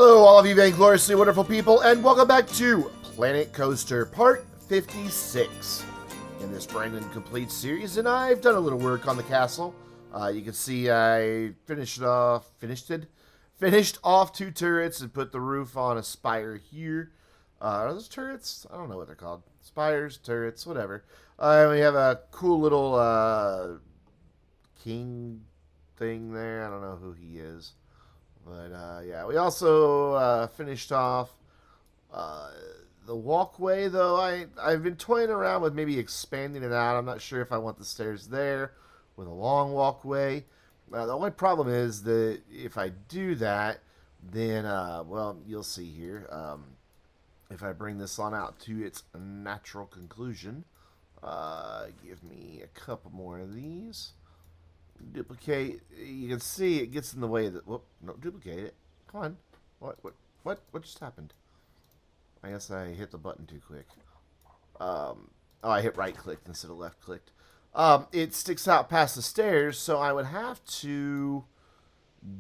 Hello, all of you vaingloriously wonderful people, and welcome back to Planet Coaster Part 56 in this brand new complete series. And I've done a little work on the castle. You can see I finished off two turrets and put the roof on a spire here. Are those turrets? I don't know what they're called. Spires, turrets, whatever. We have a cool little king thing there. I don't know who he is. But, yeah, we also finished off the walkway, though I've been toying around with maybe expanding it out. I'm not sure if I want the stairs there with a long walkway. The only problem is that if I do that, then, well, you'll see here. If I bring this on out to its natural conclusion, give me a couple more of these. Duplicate. You can see it gets in the way of the. Whoop! No, duplicate it. Come on. What just happened? I guess I hit the button too quick. Oh, I hit right clicked instead of left clicked. It sticks out past the stairs, so I would have to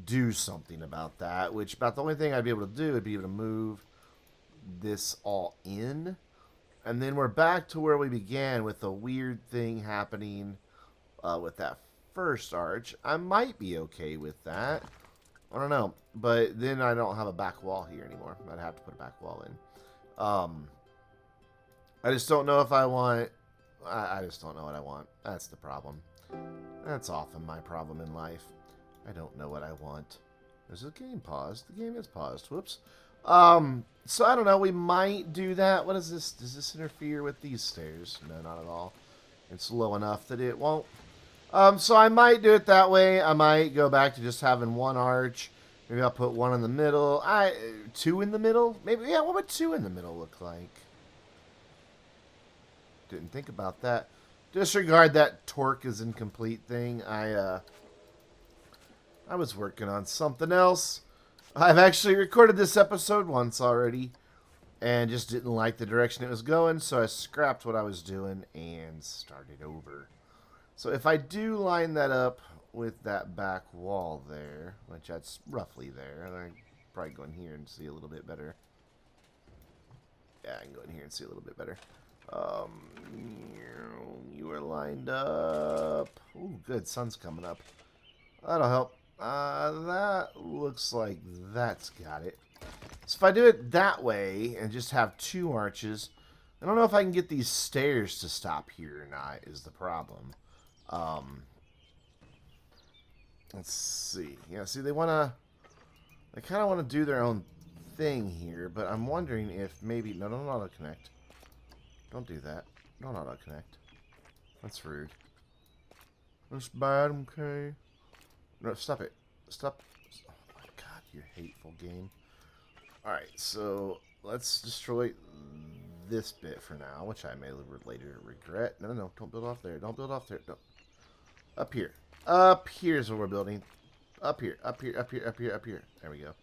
do something about that. Which about the only thing I'd be able to do would be able to move this all in, and then we're back to where we began with a weird thing happening with that first arch. I might be okay with that. I don't know. But then I don't have a back wall here anymore. I'd have to put a back wall in. I just don't know if I want... I just don't know what I want. That's the problem. That's often my problem in life. I don't know what I want. There's a game paused. The game is paused. Whoops. So I don't know. We might do that. What is this? Does this interfere with these stairs? No, not at all. It's low enough that it won't. So I might do it that way. I might go back to just having one arch. Maybe I'll put one in the middle. Two in the middle? Maybe, yeah, what would two in the middle look like? Didn't think about that. Disregard that torque is incomplete thing. I was working on something else. I've actually recorded this episode once already and just didn't like the direction it was going, so I scrapped what I was doing and started over. So if I do line that up with that back wall there, which that's roughly there, and I can probably go in here and see a little bit better. Yeah, I can go in here and see a little bit better. You are lined up. Ooh, good, sun's coming up. That'll help. That looks like that's got it. So if I do it that way and just have two arches, I don't know if I can get these stairs to stop here or not is the problem. Let's see. Yeah, see, they kind of want to do their own thing here, but I'm wondering if maybe, no, don't auto-connect. Don't do that. Don't auto-connect. That's rude. That's bad, okay? No, stop it. Stop. Oh my god, you hateful game. Alright, so let's destroy this bit for now, which I may later regret. No, don't build off there. Don't build off there. Don't. Up here. Up here is what we're building. Up here. Up here. Up here. Up here. Up here. There we go.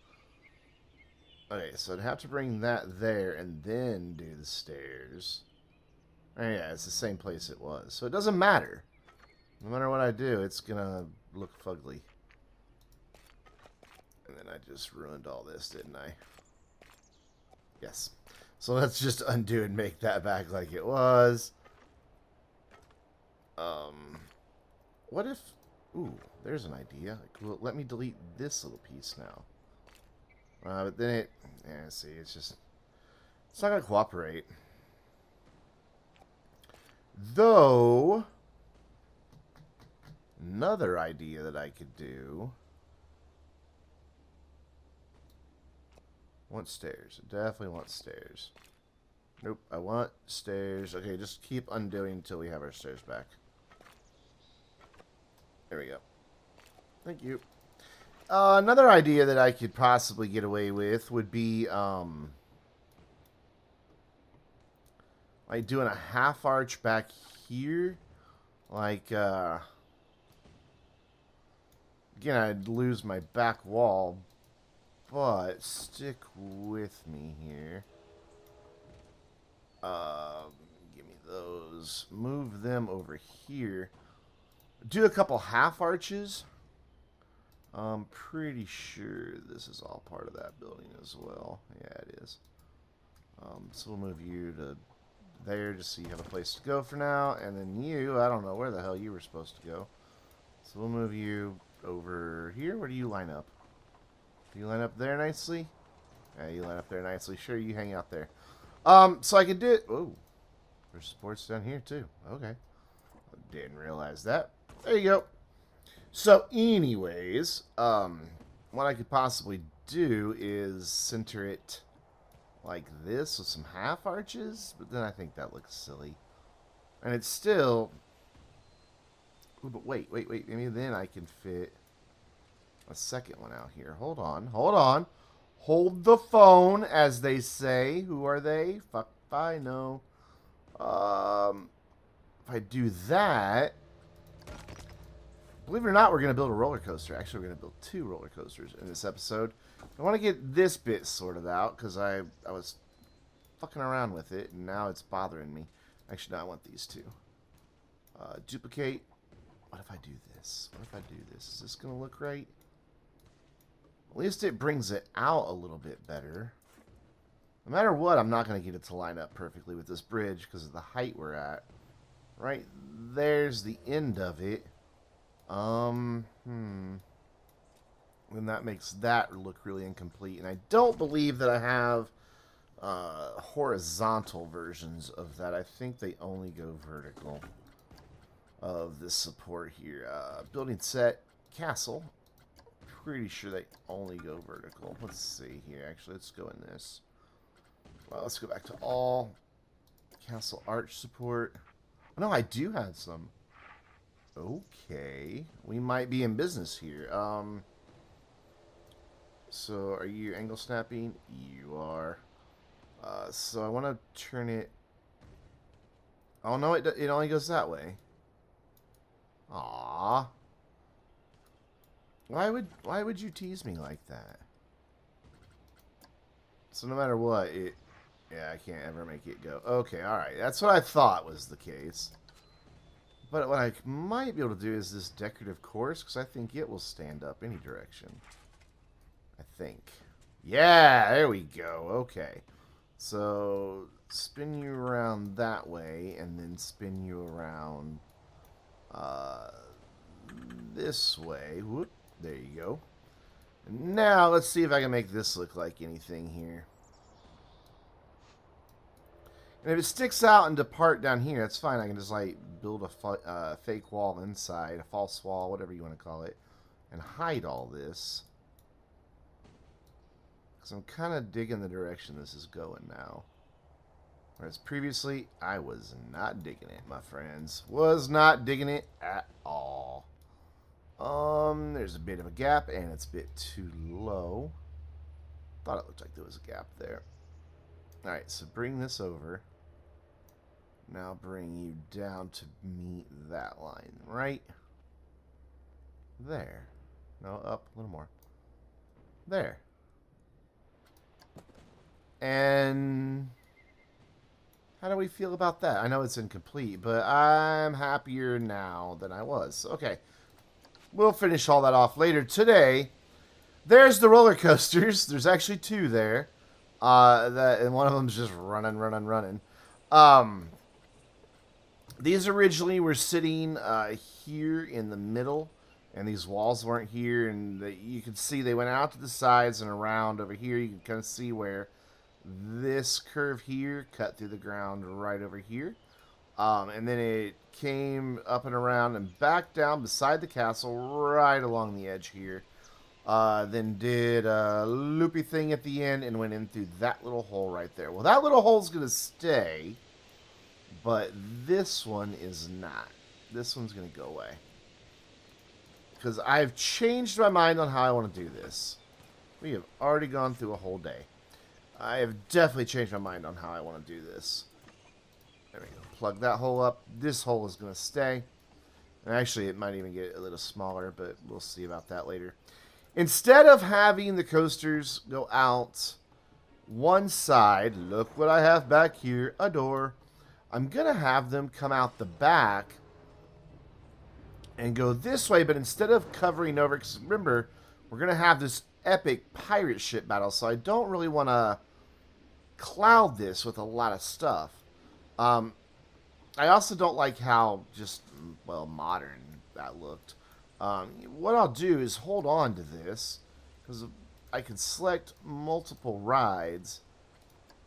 Okay, so I'd have to bring that there and then do the stairs. Oh, yeah, it's the same place it was. So it doesn't matter. No matter what I do, it's gonna look fugly. And then I just ruined all this, didn't I? Yes. So let's just undo and make that back like it was. What if... Ooh, there's an idea. Well, let me delete this little piece now. But then it... Yeah, see, it's just... It's not going to cooperate. Though... Another idea that I could do... Want stairs. I definitely want stairs. Nope, I want stairs. Okay, just keep undoing until we have our stairs back. There we go. Thank you. Another idea that I could possibly get away with would be like doing a half arch back here. Like, again, I'd lose my back wall, but stick with me here. Give me those. Move them over here. Do a couple half arches. I'm pretty sure this is all part of that building as well. Yeah, it is. So we'll move you to there just so you have a place to go for now. And then you, I don't know where the hell you were supposed to go. So we'll move you over here. Where do you line up? Do you line up there nicely? Yeah, you line up there nicely. Sure, you hang out there. So I could do it. Oh, there's sports down here too. Okay. Didn't realize that. There you go. So anyways, what I could possibly do is center it like this with some half arches, but then I think that looks silly. And it's still... Ooh, but wait. Maybe then I can fit a second one out here. Hold on. Hold the phone, as they say. Who are they? Fuck if I know. If I do that... Believe it or not, we're going to build a roller coaster. Actually, we're going to build 2 roller coasters in this episode. I want to get this bit sorted out because I was fucking around with it and now it's bothering me. Actually, no, I want these 2. Duplicate. What if I do this? Is this going to look right? At least it brings it out a little bit better. No matter what, I'm not going to get it to line up perfectly with this bridge because of the height we're at. Right there's the end of it. Then that makes that look really incomplete. And I don't believe that I have horizontal versions of that. I think they only go vertical of this support here. Building set, castle. Pretty sure they only go vertical. Let's see here. Actually, let's go in this. Well, let's go back to all. Castle arch support. Oh, no, I do have some. Okay, we might be in business here. So are you angle snapping? You are. So I want to turn it. Oh no, it only goes that way. Aww. Why would you tease me like that? So no matter what, yeah, I can't ever make it go. Okay, all right, that's what I thought was the case. But what I might be able to do is this decorative course, because I think it will stand up any direction. I think. Yeah, there we go. Okay. So, spin you around that way, and then spin you around this way. Whoop. There you go. And now, let's see if I can make this look like anything here. And if it sticks out and depart down here, that's fine. I can just, like, build a fake wall inside, a false wall, whatever you want to call it, and hide all this. Because I'm kind of digging the direction this is going now. Whereas previously, I was not digging it, my friends. Was not digging it at all. There's a bit of a gap, and it's a bit too low. Thought it looked like there was a gap there. Alright, so bring this over. Now bring you down to meet that line, right? There. No, up a little more. There. And how do we feel about that? I know it's incomplete, but I'm happier now than I was. Okay. We'll finish all that off later. Today, there's the roller coasters. There's actually 2 there. And one of them's just running. These originally were sitting here in the middle, and these walls weren't here, and you can see they went out to the sides and around over here. You can kind of see where this curve here cut through the ground right over here. And then it came up and around and back down beside the castle right along the edge here. Then did a loopy thing at the end and went in through that little hole right there. Well, that little hole's going to stay, but this one is not. This one's going to go away. Because I've changed my mind on how I want to do this. We have already gone through a whole day. I have definitely changed my mind on how I want to do this. There we go. Plug that hole up. This hole is going to stay. And actually, it might even get a little smaller, but we'll see about that later. Instead of having the coasters go out one side, look what I have back here, a door. I'm going to have them come out the back and go this way, but instead of covering over, because remember, we're going to have this epic pirate ship battle, so I don't really want to cloud this with a lot of stuff. I also don't like how just, well, modern that looked. What I'll do is hold on to this, because I can select multiple rides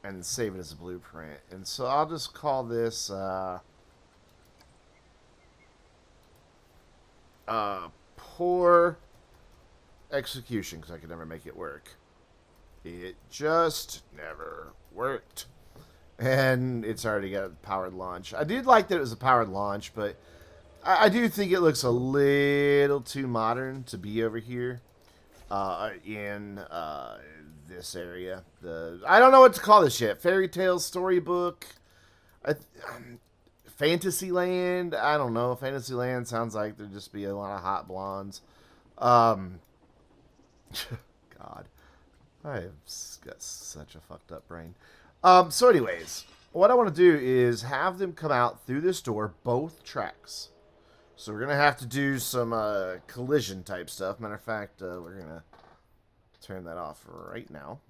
and save it as a blueprint. And so I'll just call this poor execution, because I could never make it work. It just never worked. And it's already got a powered launch. I did like that it was a powered launch, but I do think it looks a little too modern to be over here in this area. I don't know what to call this yet. Fairy tale storybook, Fantasyland. I don't know. Fantasyland sounds like there'd just be a lot of hot blondes. God, I've got such a fucked up brain. So anyways, what I want to do is have them come out through this door, both tracks. So we're going to have to do some collision type stuff. Matter of fact, we're going to turn that off right now.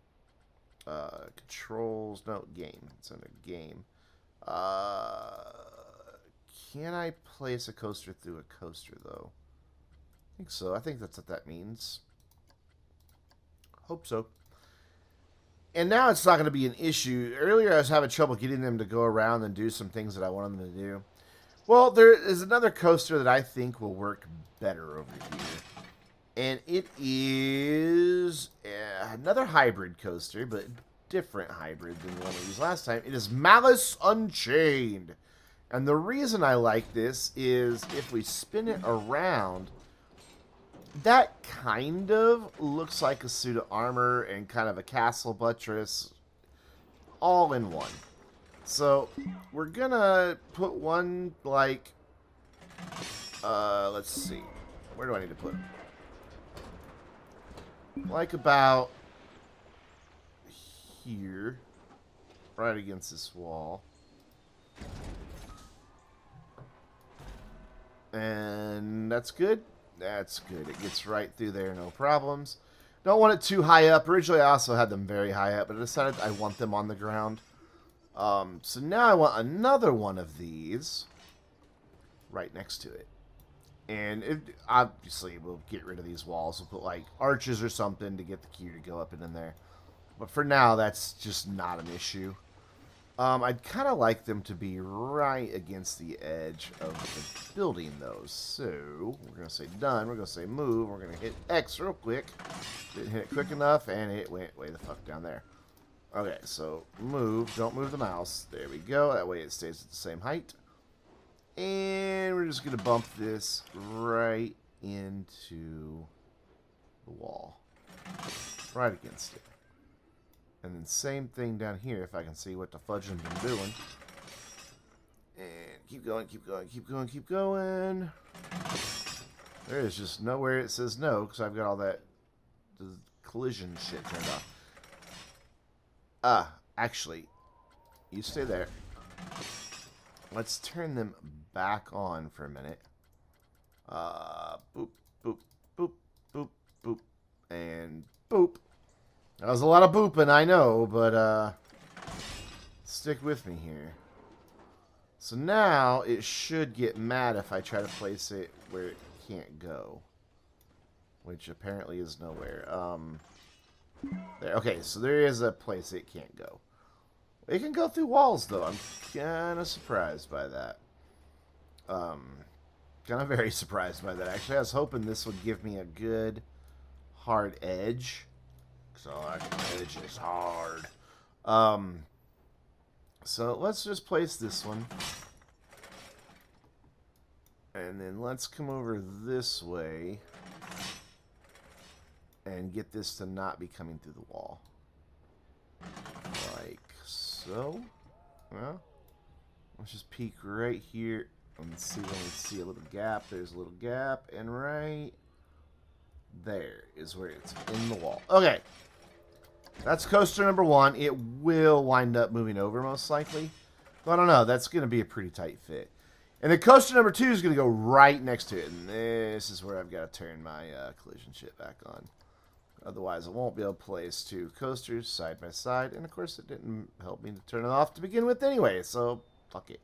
Controls, no, game. It's under game. Can I place a coaster through a coaster, though? I think so. I think that's what that means. Hope so. And now it's not going to be an issue. Earlier I was having trouble getting them to go around and do some things that I wanted them to do. Well, there is another coaster that I think will work better over here. And it is another hybrid coaster, but different hybrid than the one we used last time. It is Malice Unchained. And the reason I like this is if we spin it around, that kind of looks like a suit of armor and kind of a castle buttress all in one. So we're gonna put one, like, let's see, where do I need to put it? Like about here, right against this wall. And that's good. That's good. It gets right through there, no problems. Don't want it too high up. Originally, I also had them very high up, but I decided I want them on the ground. So now I want another one of these right next to it. And obviously, we'll get rid of these walls. We'll put, like, arches or something to get the queue to go up and in there. But for now, that's just not an issue. I'd kind of like them to be right against the edge of the building, though. So, we're going to say done. We're going to say move. We're going to hit X real quick. Didn't hit it quick enough, and it went way the fuck down there. Okay, so move. Don't move the mouse. There we go. That way it stays at the same height. And we're just going to bump this right into the wall. Right against it. And then same thing down here, if I can see what the fudge I've been doing. And keep going, keep going, keep going, keep going. There is just nowhere it says no, because I've got all that collision shit turned off. Actually, you stay there. Let's turn them back on for a minute. Boop, boop, boop, boop, boop, and boop. That was a lot of booping, I know, but stick with me here. So now it should get mad if I try to place it where it can't go, which apparently is nowhere. There. Okay, so there is a place it can't go. It can go through walls, though. I'm kind of surprised by that. Kind of very surprised by that. Actually, I was hoping this would give me a good hard edge. So edge is hard. So let's just place this one. And then let's come over this way and get this to not be coming through the wall. Like so. Well, let's just peek right here and see when we see a little gap. There's a little gap, and right there is where it's in the wall. Okay. That's coaster number one. It will wind up moving over most likely. But I don't know. That's going to be a pretty tight fit. And then coaster number 2 is going to go right next to it. And this is where I've got to turn my collision shit back on. Otherwise, I won't be able to place 2 coasters side by side. And, of course, it didn't help me to turn it off to begin with anyway. So, fuck it.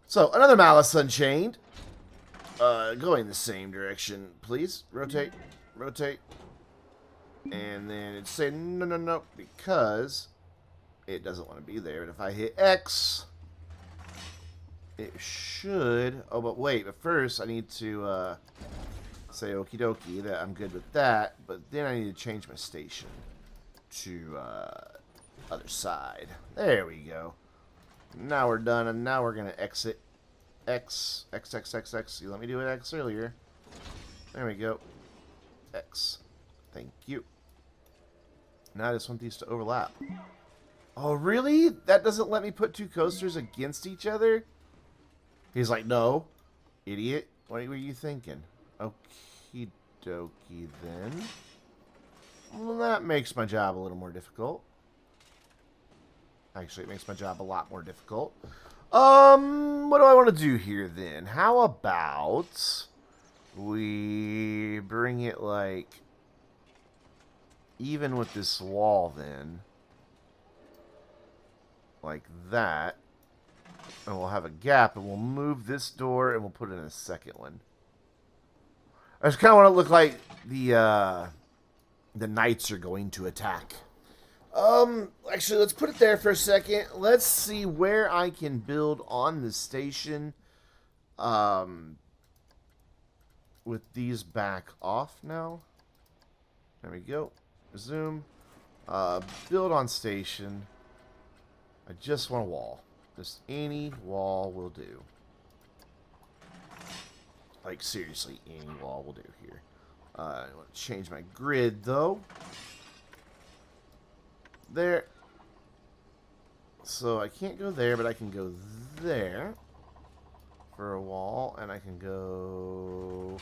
So, another Malice Unchained. Going the same direction, please. Rotate. Rotate. And then it's saying, no, no, no, because it doesn't want to be there. But if I hit X, it should. Oh, but wait. But first, I need to say okie dokie that I'm good with that. But then I need to change my station to other side. There we go. Now we're done, and now we're going to exit. X, X, X, X, X. You let me do an X earlier. There we go. X. Thank you. Now I just want these to overlap. Oh, really? That doesn't let me put 2 coasters against each other? He's like, no. Idiot. What were you thinking? Okie dokie then. Well, that makes my job a little more difficult. Actually, it makes my job a lot more difficult. What do I want to do here then? How about we bring it like even with this wall then, like that, and we'll have a gap, and we'll move this door, and we'll put in a second one. I just kind of want to look like the knights are going to attack. Actually, let's put it there for a second. Let's see where I can build on the station, with these back off now. There we go. Resume. Build on station. I just want a wall. Just any wall will do. Like, seriously, any wall will do here. I want to change my grid, though. There. So I can't go there, but I can go there for a wall, and I can go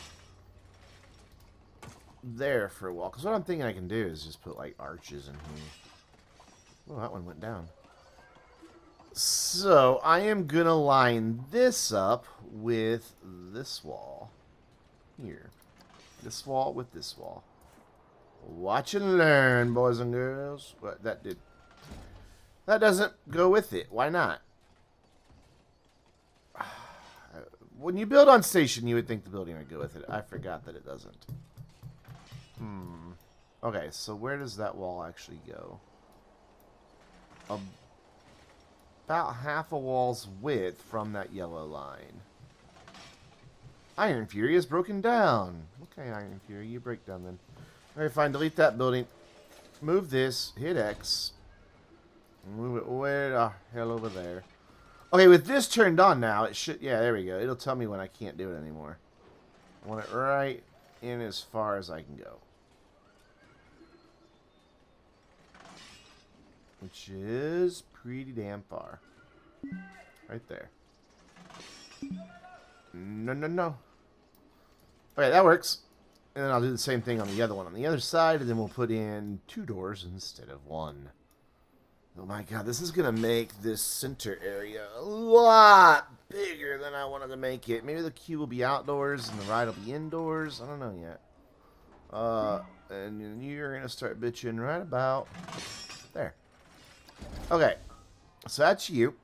there for a wall. Because what I'm thinking I can do is just put like arches in here. Oh, that one went down. So I am gonna line this up with this wall here. This wall with this wall. Watch and learn, boys and girls. What that did. That doesn't go with it. Why not? When you build on station, you would think the building would go with it. I forgot that it doesn't. Okay, so where does that wall actually go? About half a wall's width from that yellow line. Iron Fury is broken down. Okay, Iron Fury, you break down then. Alright, fine. Delete that building. Move this. Hit X. Move it way the hell over there. Okay, with this turned on now, it should... Yeah, there we go. It'll tell me when I can't do it anymore. I want it right in as far as I can go. Which is pretty damn far. Right there. No, no, no. Okay, that works. And then I'll do the same thing on the other one on the other side, and then we'll put in 2 doors instead of 1. Oh my god, this is going to make this center area a lot bigger than I wanted to make it. Maybe the queue will be outdoors and the ride will be indoors. I don't know yet. And you're going to start bitching right about there. Okay, so that's you.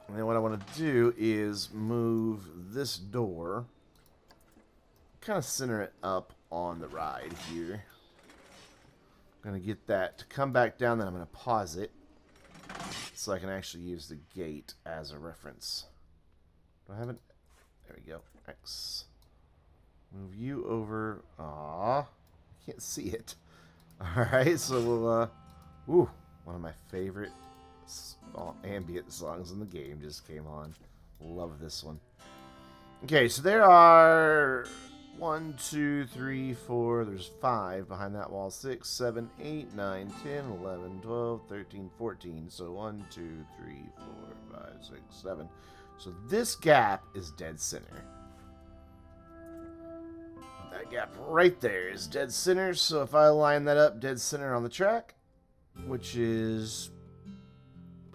And then what I want to do is move this door. Kind of center it up on the ride here. I'm going to get that to come back down, then I'm going to pause it so I can actually use the gate as a reference. Do I have it? There we go. X. Move you over. Aww. Can't see it. Alright, so we'll, ooh, one of my favorite ambient songs in the game just came on. Love this one. Okay, so there are 1, 2, 3, 4, there's 5 behind that wall. 6, 7, 8, 9, 10, 11, 12, 13, 14. So 1, 2, 3, 4, 5, 6, 7. So this gap is dead center. That gap right there is dead center. So if I line that up dead center on the track, which is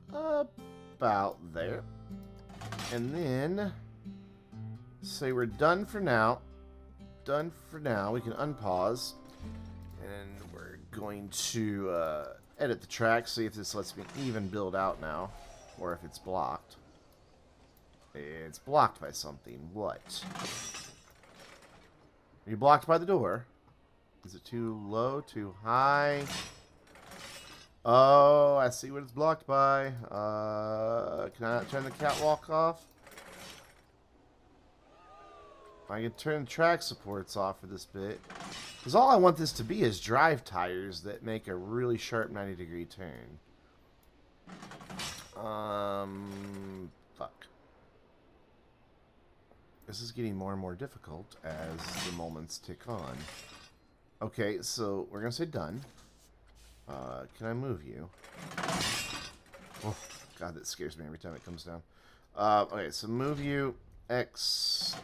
about there. And then say we're done for now. Done for now. We can unpause. And we're going to edit the track, see if this lets me even build out now. Or if it's blocked. It's blocked by something. What? Are you blocked by the door? Is it too low? Too high? Oh, I see what it's blocked by. Can I not turn the catwalk off? I can turn track supports off for this bit. Because all I want this to be is drive tires that make a really sharp 90-degree turn. Fuck. This is getting more and more difficult as the moments tick on. Okay, so we're going to say done. Can I move you? Oh, God, that scares me every time it comes down. Okay, so move you. X.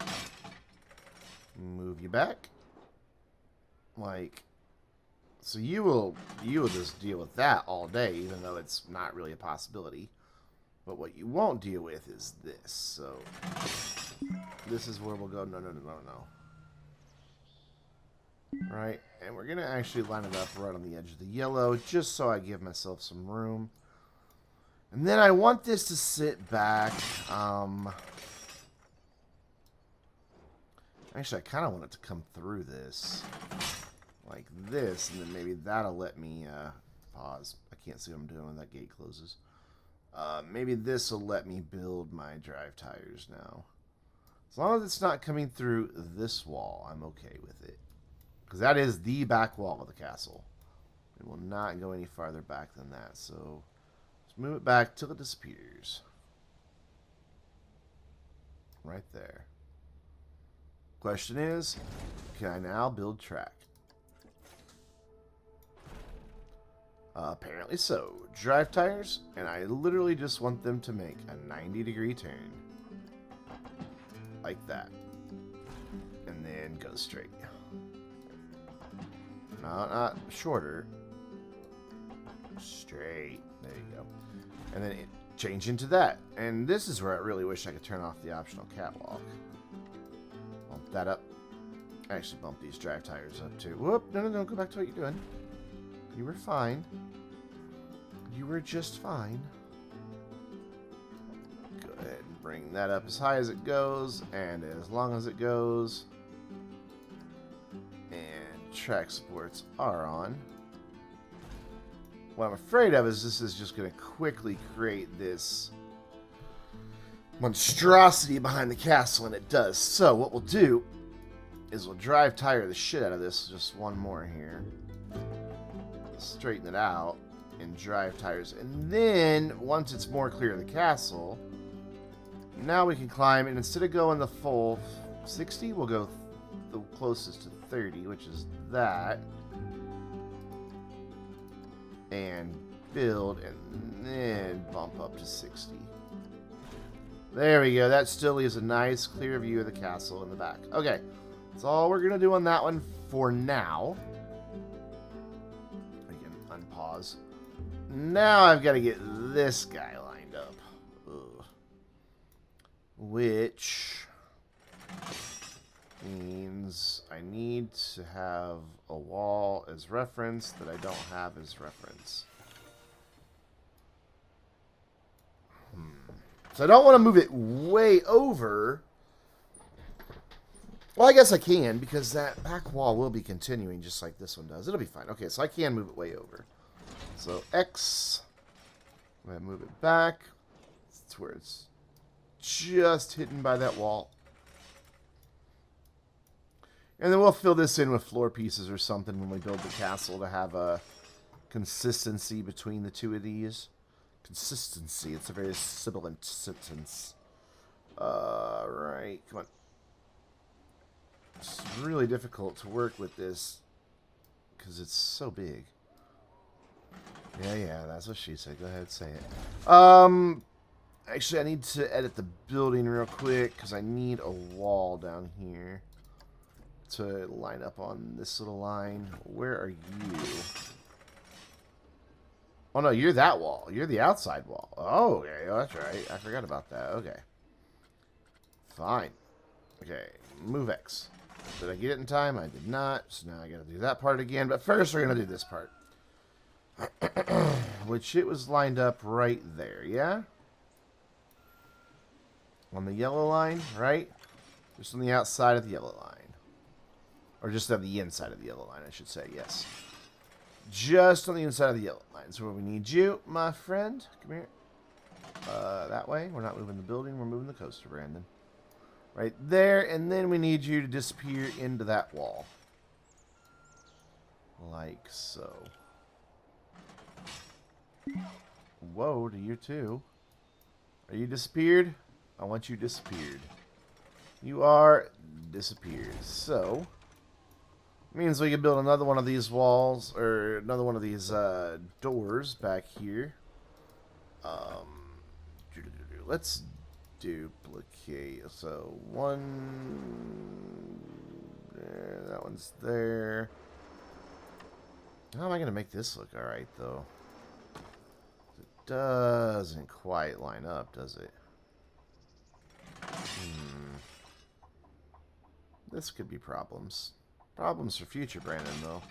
Move you back. Like, so you will just deal with that all day, even though it's not really a possibility. But what you won't deal with is this. So this is where we'll go. No. Right, and we're gonna actually line it up right on the edge of the yellow, just so I give myself some room. And then I want this to sit back. Actually, I kind of want it to come through this. Like this, and then maybe that'll let me pause. I can't see what I'm doing when that gate closes. Maybe this will let me build my drive tires now. As long as it's not coming through this wall, I'm okay with it. Because that is the back wall of the castle. It will not go any farther back than that. So, let's move it back till it disappears. Right there. Question is, can I now build track? Apparently so. Drive tires, and I literally just want them to make a 90-degree turn. Like that. And then go straight. No, not shorter. Straight. There you go. And then change into that. And this is where I really wish I could turn off the optional catwalk. Bump that up. Actually bump these drive tires up too. Whoop, no, go back to what you're doing. You were fine. You were just fine. Go ahead and bring that up as high as it goes, and as long as it goes. And track supports are on. What I'm afraid of is this is just going to quickly create this monstrosity behind the castle, and it does. So what we'll do is we'll drive tire the shit out of this. Just one more here. Straighten it out and drive tires. And then, once it's more clear of the castle, now we can climb. And instead of going the full 60, we'll go the closest to 30, which is that. And build, and then bump up to 60. There we go. That still leaves a nice clear view of the castle in the back. Okay, that's all we're going to do on that one for now. We can unpause. Now I've got to get this guy lined up. Ugh. Which means I need to have a wall as reference that I don't have as reference. So I don't want to move it way over. Well, I guess I can, because that back wall will be continuing just like this one does. It'll be fine. Okay, so I can move it way over. So X, I'm going to move it back. That's where it's just hidden by that wall. And then we'll fill this in with floor pieces or something when we build the castle to have a consistency between the two of these. Consistency, it's a very sibilant sentence. Right, come on. It's really difficult to work with this because it's so big. Yeah, that's what she said. Go ahead, say it. Actually, I need to edit the building real quick because I need a wall down here to line up on this little line. Where are you? Oh, no, you're that wall. You're the outside wall. Oh, okay, that's right. I forgot about that. Okay. Fine. Okay, move X. Did I get it in time? I did not. So now I gotta do that part again. But first we're gonna do this part. Which it was lined up right there, yeah? On the yellow line, right? Just on the outside of the yellow line. Or just on the inside of the yellow line, I should say, yes. Just on the inside of the yellow line. So where we need you, my friend. Come here. That way. We're not moving the building. We're moving the coaster, Brandon. Right there. And then we need you to disappear into that wall. Like so. Whoa, to you too. Are you disappeared? I want you disappeared. You are disappeared. So, means we can build another one of these walls, or another one of these doors back here. Let's duplicate. So, one... There, that one's there. How am I going to make this look alright, though? It doesn't quite line up, does it? This could be problems. Problems for future Brandon, though.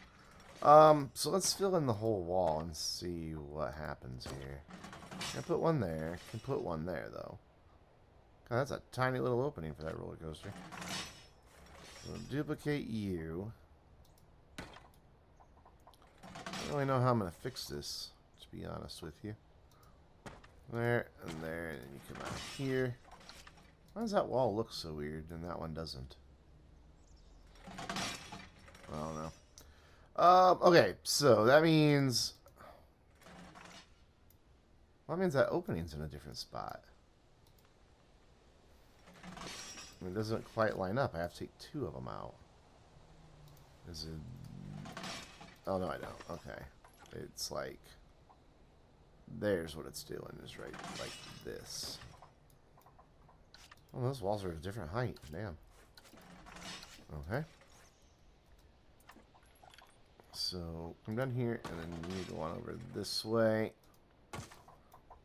So let's fill in the whole wall and see what happens here. Can put one there. Can put one there, though. God, that's a tiny little opening for that roller coaster. So duplicate you. I don't really know how I'm going to fix this, to be honest with you. There, and there, and then you come out here. Why does that wall look so weird and that one doesn't? I don't know. Okay, so that means... Well, that means that opening's in a different spot. I mean, it doesn't quite line up. I have to take two of them out. Is it... Oh, no, I don't. Okay. It's like... There's what it's doing, is right like this. Oh, those walls are a different height. Damn. Okay. So, come down here, and then you go on over this way.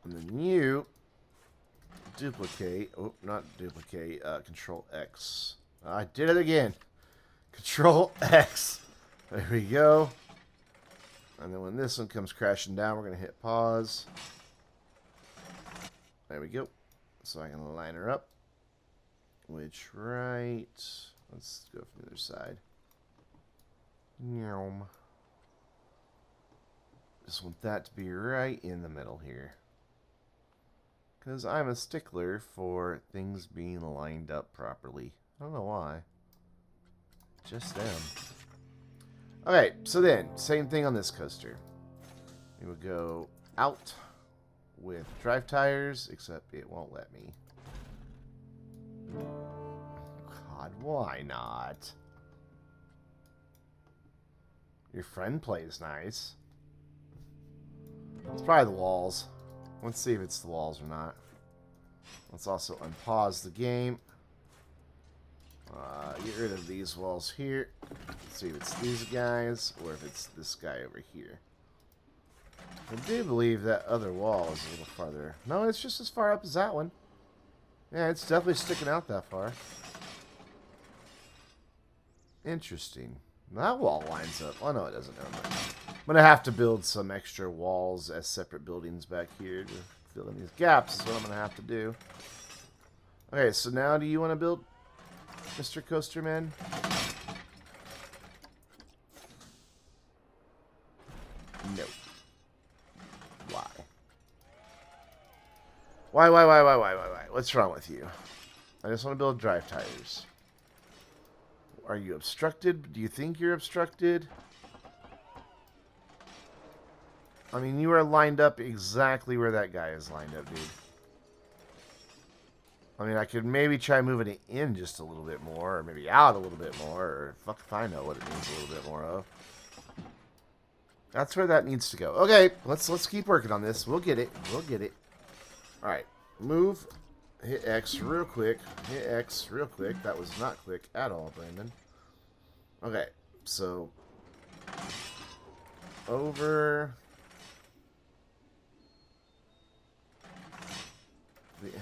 And then you duplicate. Oh, not duplicate. Control X. I did it again. Control X. There we go. And then when this one comes crashing down, we're going to hit pause. There we go. So I can line her up. Which, right... Let's go from the other side. Nyom. Just want that to be right in the middle here. Because I'm a stickler for things being lined up properly. I don't know why. Just them. Okay, so then, same thing on this coaster. We would go out with drive tires, except it won't let me. God, why not? Your friend plays nice. It's probably the walls. Let's see if it's the walls or not. Let's also unpause the game. Get rid of these walls here. Let's see if it's these guys or if it's this guy over here. I do believe that other wall is a little farther. No, it's just as far up as that one. Yeah, it's definitely sticking out that far. Interesting. That wall lines up. Oh, no, it doesn't. Never mind. I'm going to have to build some extra walls as separate buildings back here to fill in these gaps is what I'm going to have to do. Okay, so now do you want to build Mr. Coaster Man? No. Why? Why? What's wrong with you? I just want to build drive tires. Are you obstructed? Do you think you're obstructed? I mean, you are lined up exactly where that guy is lined up, dude. I mean, I could maybe try moving it in just a little bit more, or maybe out a little bit more, or fuck if I know what it needs a little bit more of. That's where that needs to go. Okay, let's keep working on this. We'll get it. We'll get it. All right, move. Hit X real quick. Hit X real quick. That was not quick at all, Brandon. Okay, so over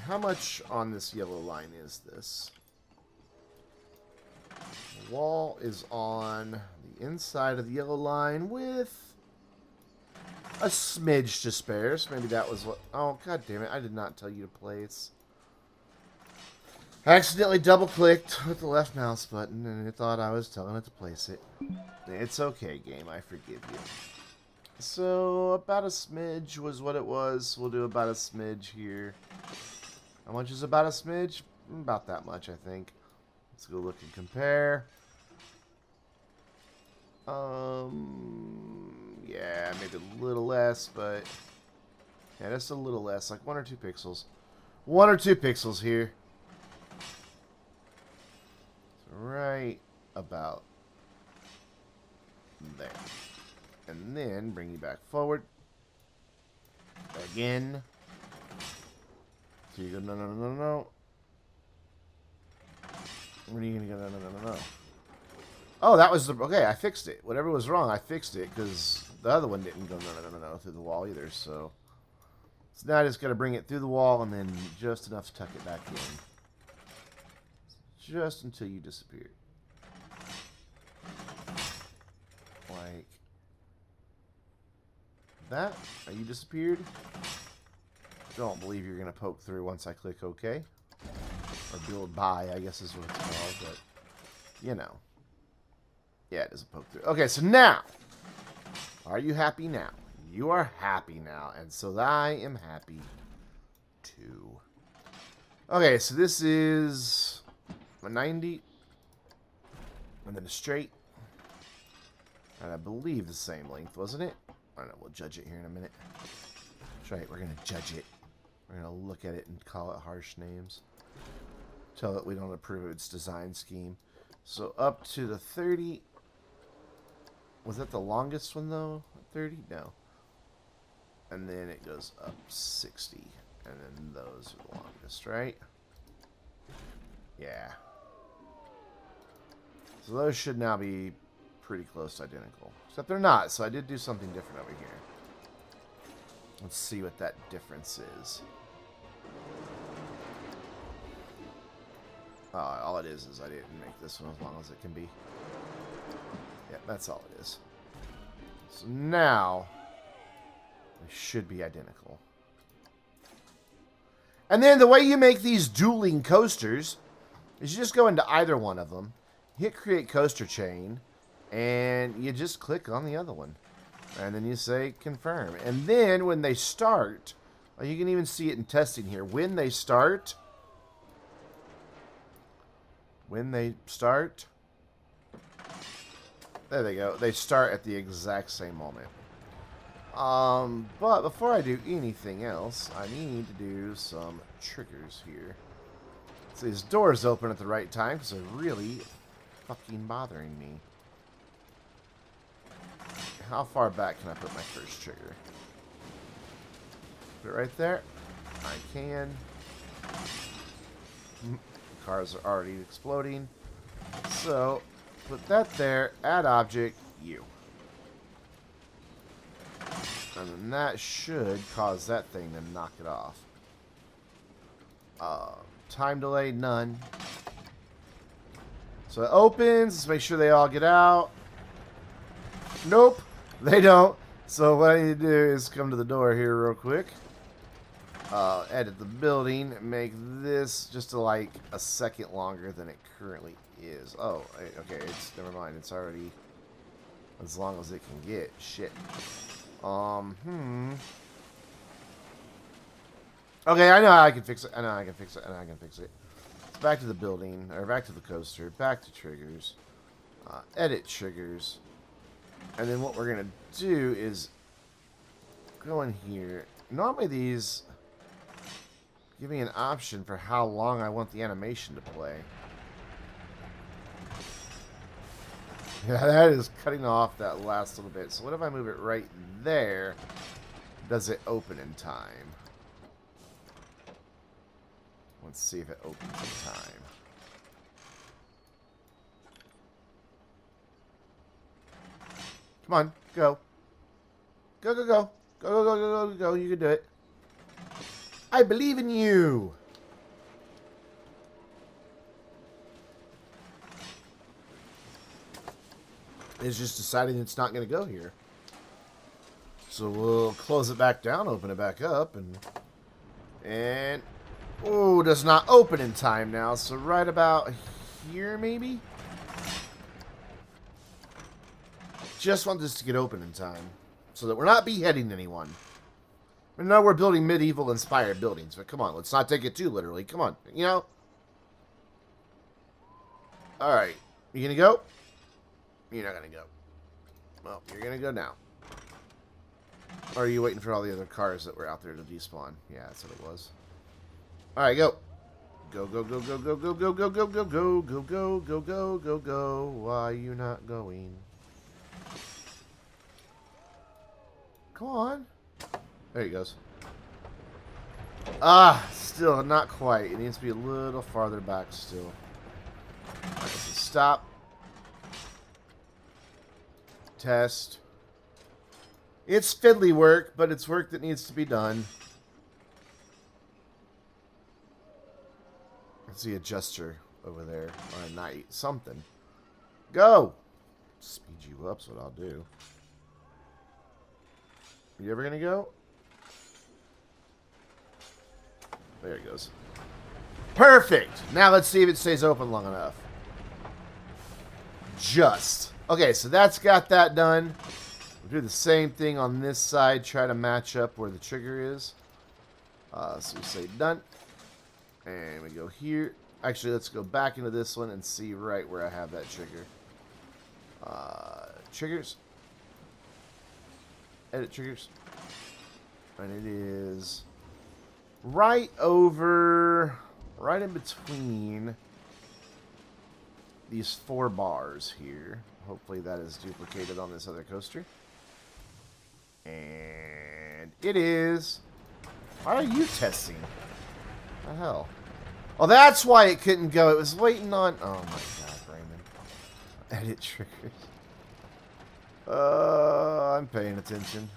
How much on this yellow line is this? The wall is on the inside of the yellow line with a smidge to spare. So maybe that was what... Oh, god damn it. I did not tell you to place. I accidentally double-clicked with the left mouse button, and it thought I was telling it to place it. It's okay, game. I forgive you. So, about a smidge was what it was. We'll do about a smidge here. How much is about a smidge? About that much, I think. Let's go look and compare. Yeah, maybe a little less, but... Yeah, just a little less, like 1 or 2 pixels. 1 or 2 pixels here. Right about there. And then bring you back forward. Again. So you go, no, no, no, no, no. When are you going to go, no, no, no, no, no? Oh, that was the... Okay, I fixed it. Whatever was wrong, I fixed it, because the other one didn't go, no, no, no, no, no, through the wall either, so... So now I just got to bring it through the wall, and then just enough to tuck it back in. Just until you disappear. Like... that? Are you disappeared? Don't believe you're going to poke through once I click OK. Or build by, I guess is what it's called, but... You know. Yeah, it doesn't poke through. Okay, so now... Are you happy now? You are happy now, and so I am happy too. Okay, so this is a 90, and then a straight, and I believe the same length, wasn't it? I don't know, we'll judge it here in a minute. That's right, we're going to judge it. We're going to look at it and call it harsh names. Tell it we don't approve of its design scheme. So up to the 30. Was that the longest one, though? 30? No. And then it goes up 60. And then those are the longest, right? Yeah. So those should now be pretty close to identical. Except they're not, so I did do something different over here. Let's see what that difference is. All it is I didn't make this one as long as it can be. Yeah, that's all it is. So now... they should be identical. And then the way you make these dueling coasters is you just go into either one of them, hit create coaster chain, and you just click on the other one. And then you say confirm. And then when they start, you can even see it in testing here. When they start, there they go. They start at the exact same moment. But before I do anything else, I need to do some triggers here. So these doors open at the right time because they're really fucking bothering me. How far back can I put my first trigger? Put it right there. I can. Cars are already exploding. So, put that there. Add object. You. And then that should cause that thing to knock it off. Time delay, none. So it opens. Let's make sure they all get out. Nope, they don't. So what I need to do is come to the door here real quick. Edit the building. Make this just like a second longer than it currently is. Oh, okay. It's never mind. It's already as long as it can get. Shit. Okay, I know how I can fix it. I know how I can fix it. I know I can fix it. It's back to the building, or back to the coaster, back to triggers, edit triggers, and then what we're gonna do is go in here. Normally these give me an option for how long I want the animation to play. Yeah, that is cutting off that last little bit. So what if I move it right there? Does it open in time? Let's see if it opens in time. Come on, go. Go, go, go. Go, go, go, go, go, go. You can do it. I believe in you. It's just deciding it's not going to go here. So we'll close it back down, open it back up, and oh, does not open in time now. So right about here, maybe. Just want this to get open in time, so that we're not beheading anyone. I know we're building medieval-inspired buildings, but come on, let's not take it too literally. Come on, you know. All right, you gonna go? You're not gonna go. Well, you're gonna go now. Or are you waiting for all the other cars that were out there to despawn? Yeah, that's what it was. Alright, go. Go, go, go, go, go, go, go, go, go, go, go, go, go, go, go, go, go. Why are you not going? Come on. There he goes. Ah, still not quite. It needs to be a little farther back still. Stop. Test. It's fiddly work, but it's work that needs to be done. Let's see, adjuster over there. Or a knight. Something. Go! Speed you up's what I'll do. You ever gonna go? There it goes. Perfect! Now let's see if it stays open long enough. Just. Okay, so that's got that done. We'll do the same thing on this side. Try to match up where the trigger is. So we say done. And we go here. Actually, let's go back into this one and see right where I have that trigger. Triggers. Edit triggers. And it is right over, right in between these 4 bars here. Hopefully that is duplicated on this other coaster. And it is. Why are you testing? What the hell? Oh, that's why it couldn't go. It was waiting on. Oh my god, Brandon. Edit triggers. I'm paying attention.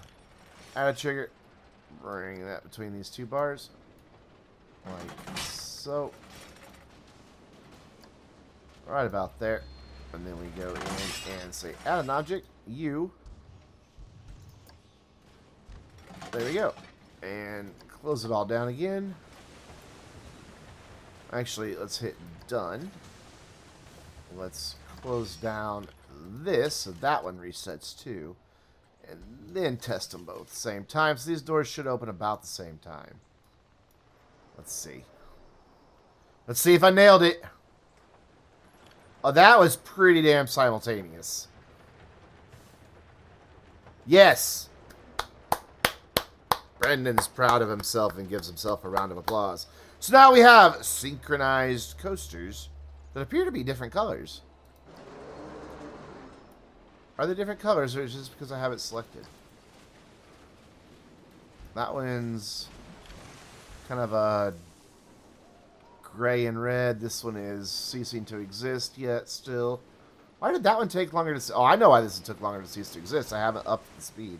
Add a trigger. Bring that between these 2 bars. Like so. Right about there. And then we go in and say add an object. You. There we go. And close it all down again. Actually, let's hit done. Let's close down this so that one resets too. And then test them both at the same time. So these doors should open about the same time. Let's see. Let's see if I nailed it. Oh, that was pretty damn simultaneous. Yes! Brendan's proud of himself and gives himself a round of applause. So now we have synchronized coasters that appear to be different colors. Are they different colors, or is it just because I have it selected? That one's kind of a gray and red. This one is ceasing to exist yet still. Why did that one take longer to... Oh, I know why this one took longer to cease to exist. I haven't upped the speed.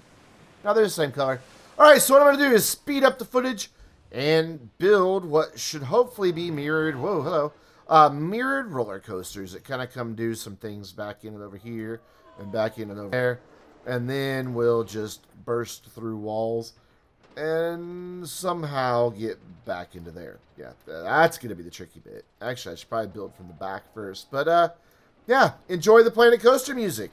Now they're the same color. Alright, so what I'm going to do is speed up the footage and build what should hopefully be mirrored... Whoa, hello. Mirrored roller coasters that kind of come do some things back in and over here and back in and over there. And then we'll just burst through walls and somehow get back into there. Yeah, that's going to be the tricky bit. Actually, I should probably build from the back first. But, yeah, enjoy the Planet Coaster music.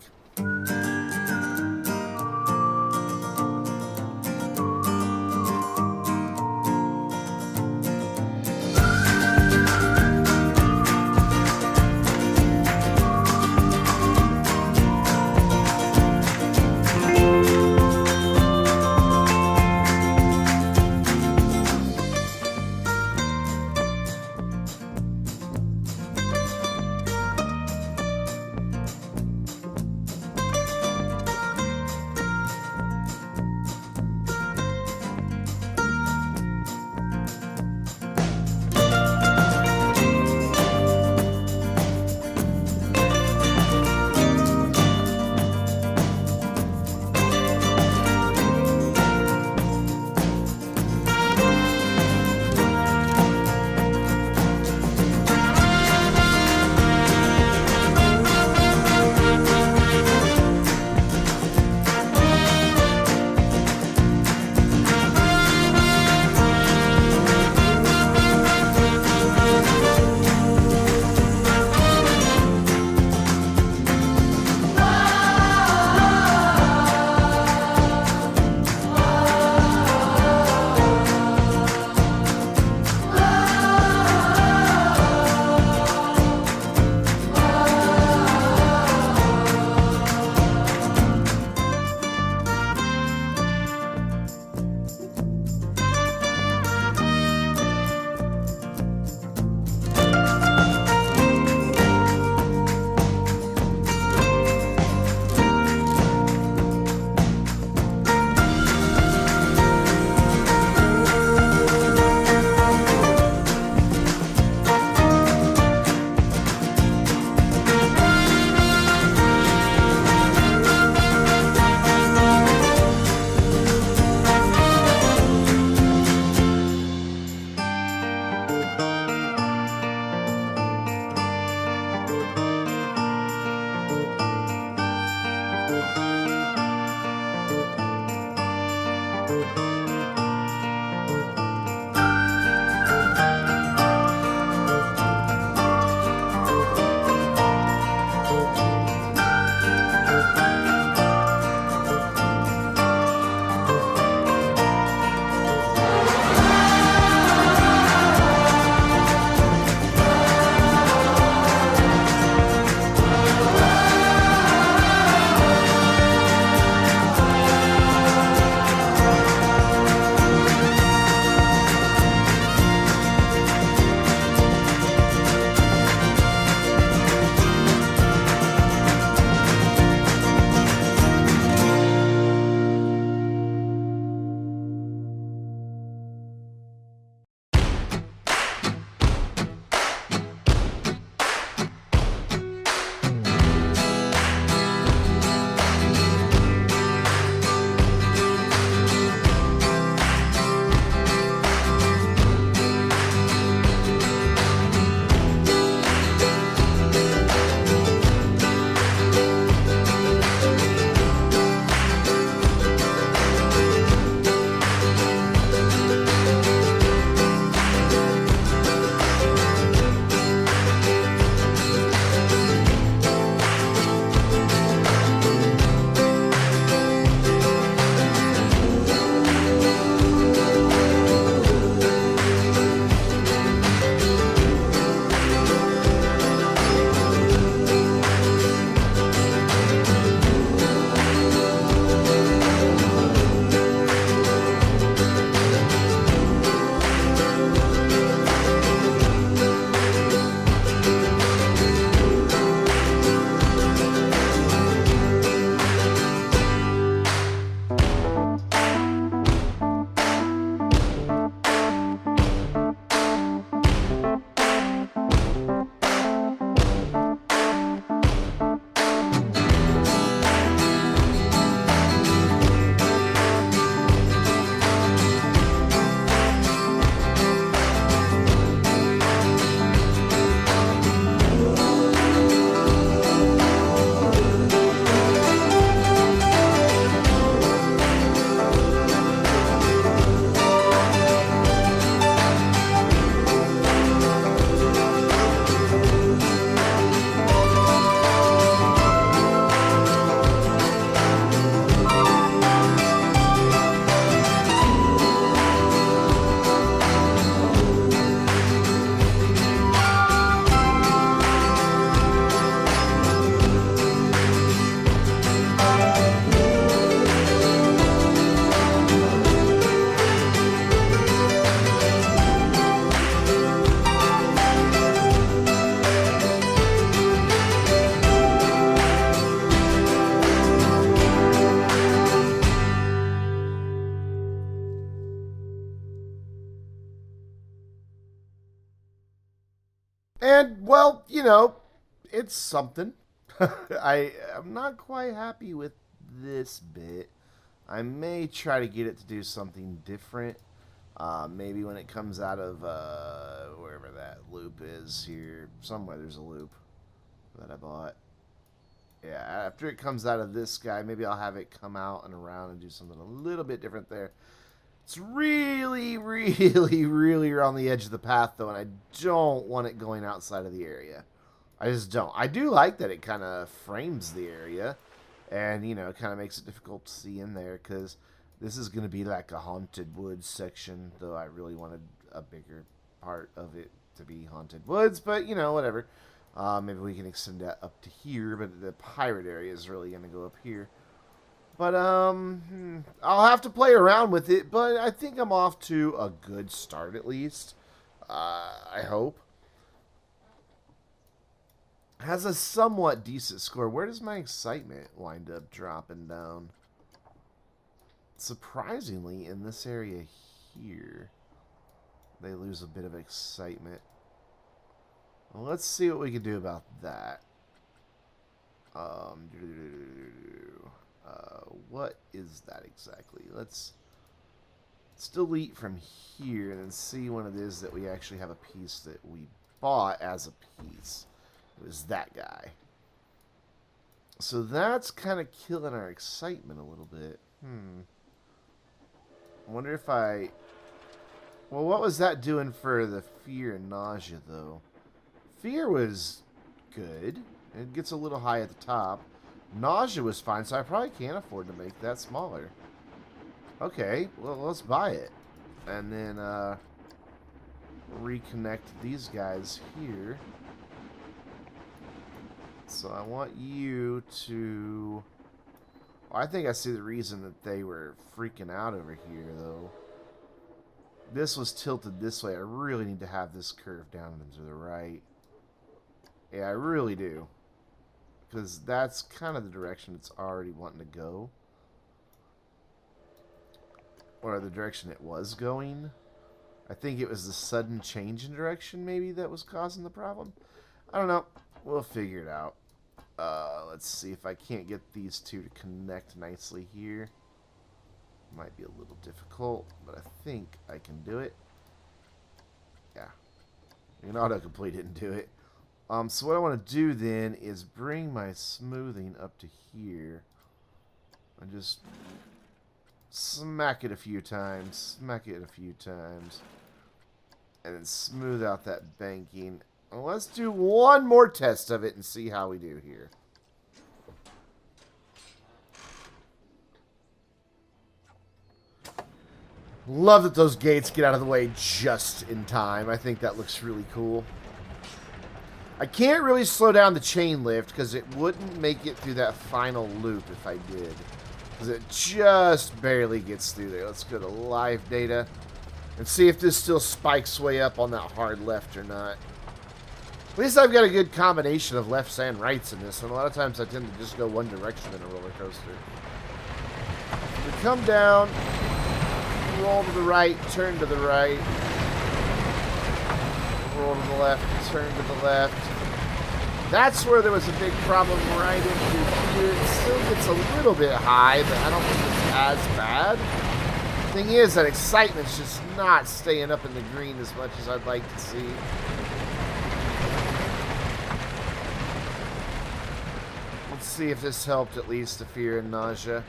And, well, you know, it's something. I'm not quite happy with this bit. I may try to get it to do something different. Maybe when it comes out of wherever that loop is here. Somewhere there's a loop that I bought. Yeah, after it comes out of this guy, maybe I'll have it come out and around and do something a little bit different there. It's really, really on the edge of the path, though, and I don't want it going outside of the area. I just don't. I do like that it kind of frames the area, and, you know, it kind of makes it difficult to see in there, because this is going to be like a haunted woods section, though I really wanted a bigger part of it to be haunted woods, but, you know, whatever. Maybe we can extend that up to here, but the pirate area is really going to go up here. But, I'll have to play around with it, but I think I'm off to a good start at least. I hope. Has a somewhat decent score. Where does my excitement wind up dropping down? Surprisingly, in this area here, they lose a bit of excitement. Well, let's see what we can do about that. What is that exactly? Let's delete from here and then see when it is that we actually have a piece that we bought as a piece. It was that guy. So that's kind of killing our excitement a little bit. I wonder if I... Well, what was that doing for the fear and nausea, though? Fear was good. It gets a little high at the top. Nausea was fine, so I probably can't afford to make that smaller. Okay, well, let's buy it. And then reconnect these guys here. So I want you to... Well, I think I see the reason that they were freaking out over here, though. This was tilted this way. I really need to have this curve down and to the right. Yeah, I really do. Because that's kind of the direction it's already wanting to go. Or the direction it was going. I think it was the sudden change in direction, maybe, that was causing the problem. I don't know. We'll figure it out. Let's see if I can't get these two to connect nicely here. Might be a little difficult, but I think I can do it. Yeah. You can auto-complete it and do it. So what I want to do then is bring my smoothing up to here. And just smack it a few times. Smack it a few times. And then smooth out that banking. And let's do one more test of it and see how we do here. Love that those gates get out of the way just in time. I think that looks really cool. I can't really slow down the chain lift because it wouldn't make it through that final loop if I did. Because it just barely gets through there. Let's go to live data and see if this still spikes way up on that hard left or not. At least I've got a good combination of lefts and rights in this one. A lot of times I tend to just go one direction in a roller coaster. We come down, roll to the right, turn to the right, roll to the left, turn to the left. That's where there was a big problem right into here. It still gets a little bit high, but I don't think it's as bad. Thing is, that excitement's just not staying up in the green as much as I'd like to see. Let's see if this helped at least the fear and nausea.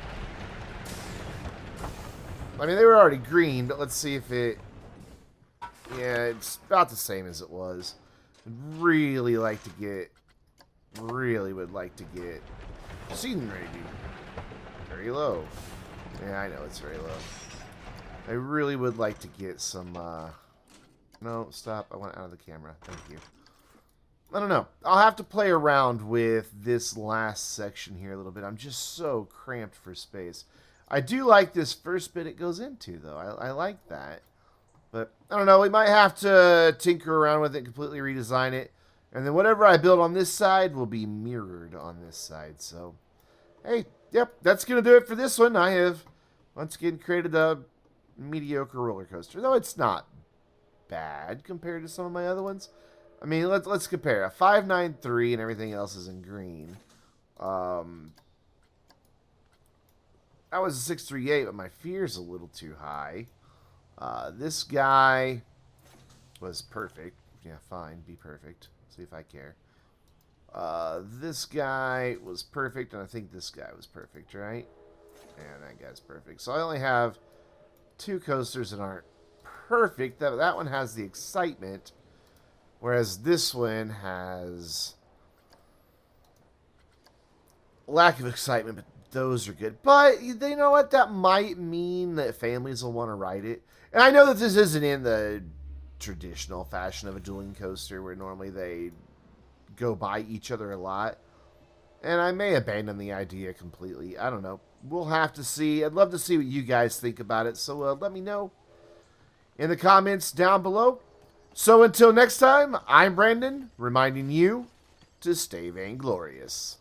I mean, they were already green, but let's see if it... Yeah, it's about the same as it was. I'd really like to get... Really would like to get... Season rating. Very low. Yeah, I know it's very low. I really would like to get some... No, stop. I want it out of the camera. Thank you. I don't know. I'll have to play around with this last section here a little bit. I'm just so cramped for space. I do like this first bit it goes into, though. I like that. But, I don't know. We might have to tinker around with it, completely redesign it. And then whatever I build on this side will be mirrored on this side. So, hey, yep, that's going to do it for this one. I have, once again, created a mediocre roller coaster. Though it's not bad compared to some of my other ones. I mean, let's compare. A 593 and everything else is in green. That was a 638, but my fear's a little too high. This guy was perfect. Yeah, fine, be perfect. See if I care. This guy was perfect, and I think this guy was perfect, right? And that guy's perfect. So I only have 2 coasters that aren't perfect. That one has the excitement, whereas this one has lack of excitement, but those are good. But you know what? That might mean that families will want to ride it. And I know that this isn't in the traditional fashion of a dueling coaster where normally they go by each other a lot. And I may abandon the idea completely. I don't know. We'll have to see. I'd love to see what you guys think about it. So let me know in the comments down below. So until next time, I'm Brandon, reminding you to stay vainglorious.